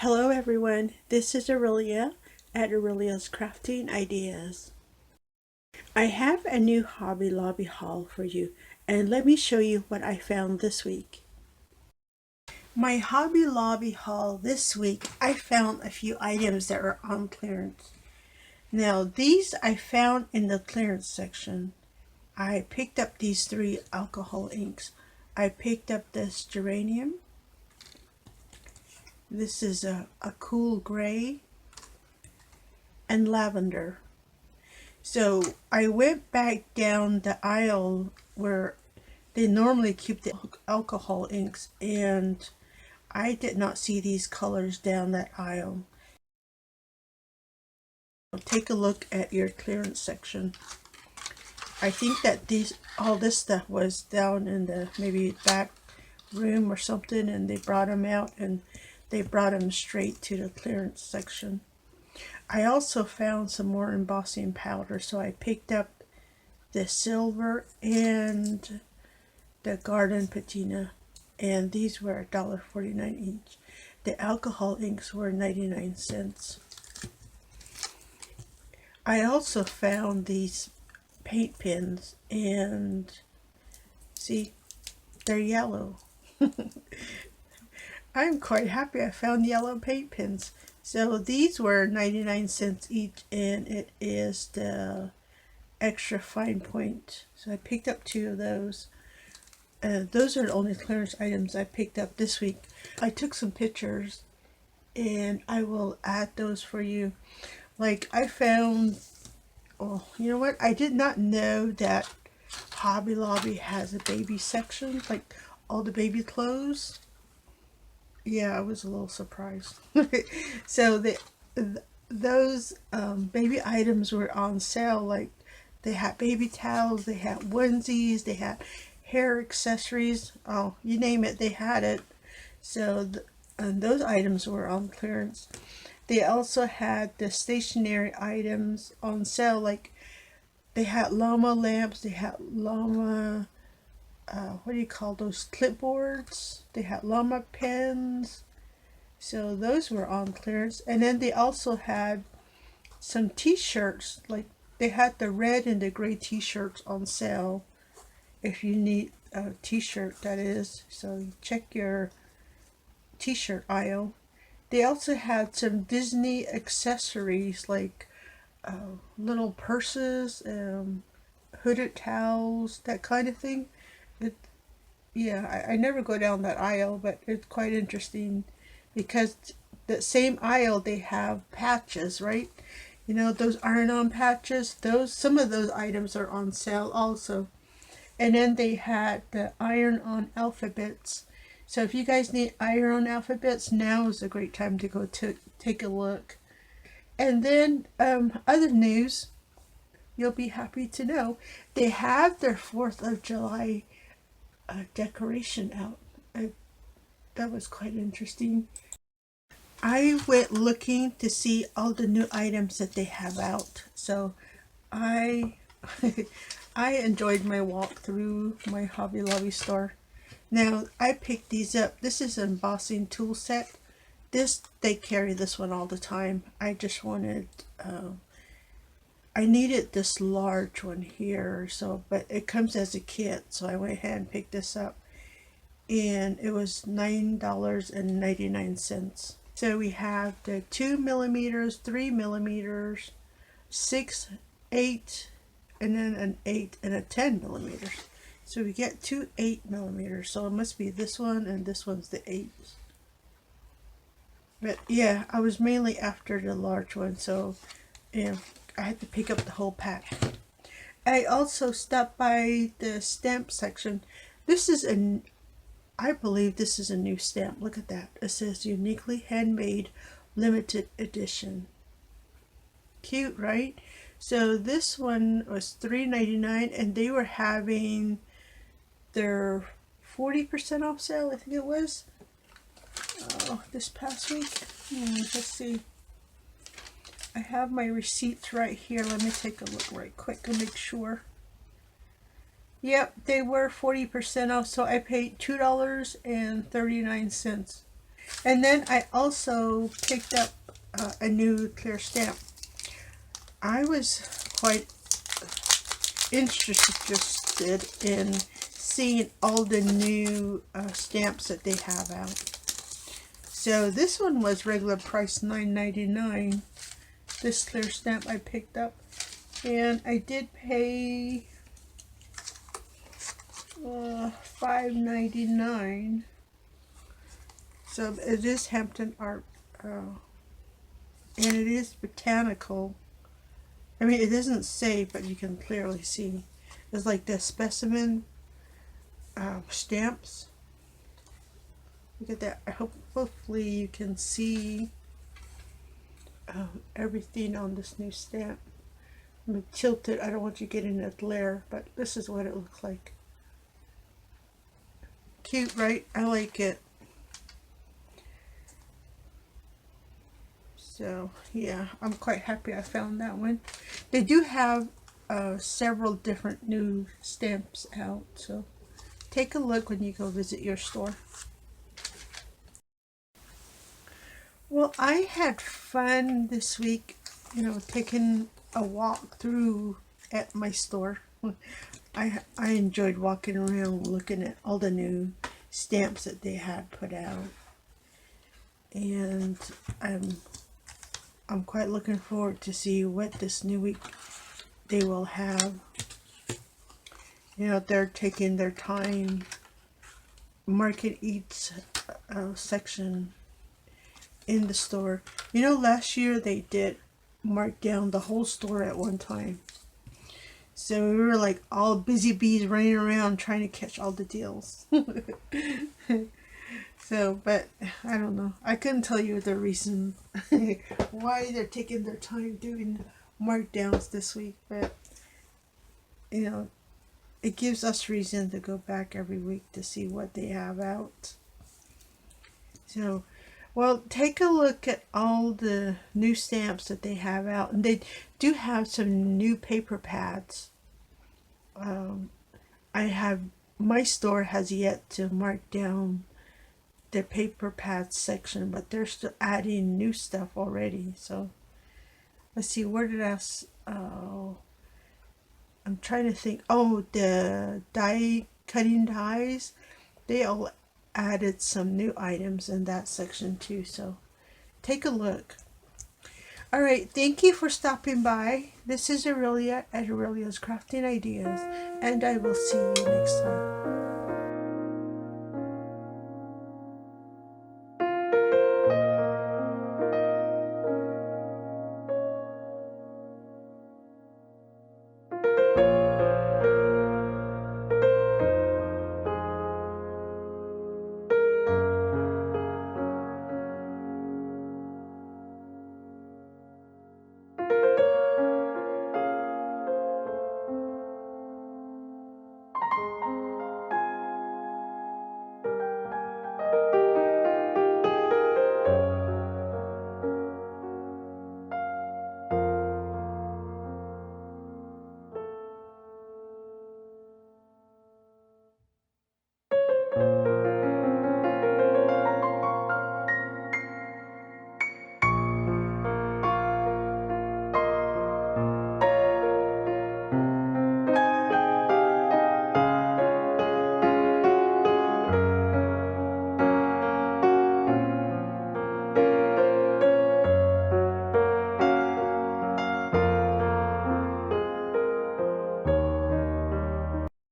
Hello everyone, this is Aurelia at Aurelia's Crafting Ideas. I have a new Hobby Lobby haul for you, and let me show you what I found this week. My Hobby Lobby haul this week, I found a few items that are on clearance. Now these I found in the clearance section. I picked up these three alcohol inks. I picked up this geranium. This is a cool gray and lavender. So I went back down the aisle where they normally keep the alcohol inks, and I did not see these colors down that aisle. Take a look at your clearance section. I think that all this stuff was down in the maybe back room or something, and they brought them out and they brought them straight to the clearance section. I also found some more embossing powder, so I picked up the silver and the garden patina, and these were $1.49 each. The alcohol inks were 99 cents. I also found these paint pens, and see, they're yellow. I'm quite happy I found yellow paint pens. So these were 99 cents each, and it is the extra fine point. So I picked up two of those. Those are the only clearance items I picked up this week. I took some pictures and I will add those for you. Like I found, oh, you know what? I did not know that Hobby Lobby has a baby section, like all the baby clothes. Yeah, I was a little surprised. So those baby items were on sale. Like they had baby towels, they had onesies, they had hair accessories. Oh, you name it, they had it. So and those items were on clearance. They also had the stationery items on sale. Like they had llama lamps, they had llama what do you call those, clipboards, they had llama pens. So those were on clearance. And then they also had some t-shirts. Like they had the red and the gray t-shirts on sale if you need a t-shirt, that is. So check your t-shirt aisle. They also had some Disney accessories, like little purses, hooded towels, that kind of thing. It, yeah, I never go down that aisle, but it's quite interesting because the same aisle they have patches, right? You know, those iron-on patches, those, some of those items are on sale also. And then they had the iron-on alphabets. So if you guys need iron-on alphabets, now is a great time to go to take a look. And then other news, you'll be happy to know, they have their 4th of July decoration out. That was quite interesting. I went looking to see all the new items that they have out. So I I enjoyed my walk through my Hobby Lobby store. Now I picked these up. This is an embossing tool set. They carry this one all the time. I just wanted I needed this large one here, so but it comes as a kit, so I went ahead and picked this up, and it was $9.99. So we have the 2 millimeters, 3 millimeters, 6, 8, and then an 8 and a 10 millimeters. So we get two 8 millimeters. So it must be this one, and this one's the 8. But yeah, I was mainly after the large one, so yeah, I had to pick up the whole pack. I also stopped by the stamp section. This is I believe this is a new stamp. Look at that. It says uniquely handmade limited edition. Cute, right? So this one was $3.99, and they were having their 40% off sale, I think it was. This past week. Let's see. I have my receipts right here. Let me take a look right quick and make sure. Yep, they were 40% off, so I paid $2.39. And then I also picked up a new clear stamp. I was quite interested in seeing all the new stamps that they have out. So this one was regular price $9.99. This clear stamp I picked up, and I did pay $5.99. So it is Hampton Art, and it is botanical. I mean, it doesn't say, but you can clearly see. It's like the specimen stamps. Look at that. Hopefully you can see everything on this new stamp. I'm going to tilt it. I don't want you getting a glare, but this is what it looks like. Cute, right? I like it. So yeah, I'm quite happy I found that one. They do have several different new stamps out, so take a look when you go visit your store. Well, I had fun this week, taking a walk through at my store. I enjoyed walking around looking at all the new stamps that they had put out, and I'm quite looking forward to see what this new week they will have. They're taking their time, market each section in the store. Last year they did mark down the whole store at one time. So we were like all busy bees running around trying to catch all the deals. So, but I don't know. I couldn't tell you the reason why they're taking their time doing markdowns this week, but it gives us reason to go back every week to see what they have out. So, well, take a look at all the new stamps that they have out, and they do have some new paper pads. My store has yet to mark down the paper pads section, but they're still adding new stuff already. So let's see, where did I'm trying to think. Oh, the cutting dies, they all added some new items in that section too, so take a look. All right, thank you for stopping by. This is Aurelia at Aurelia's Crafting Ideas, and I will see you next time.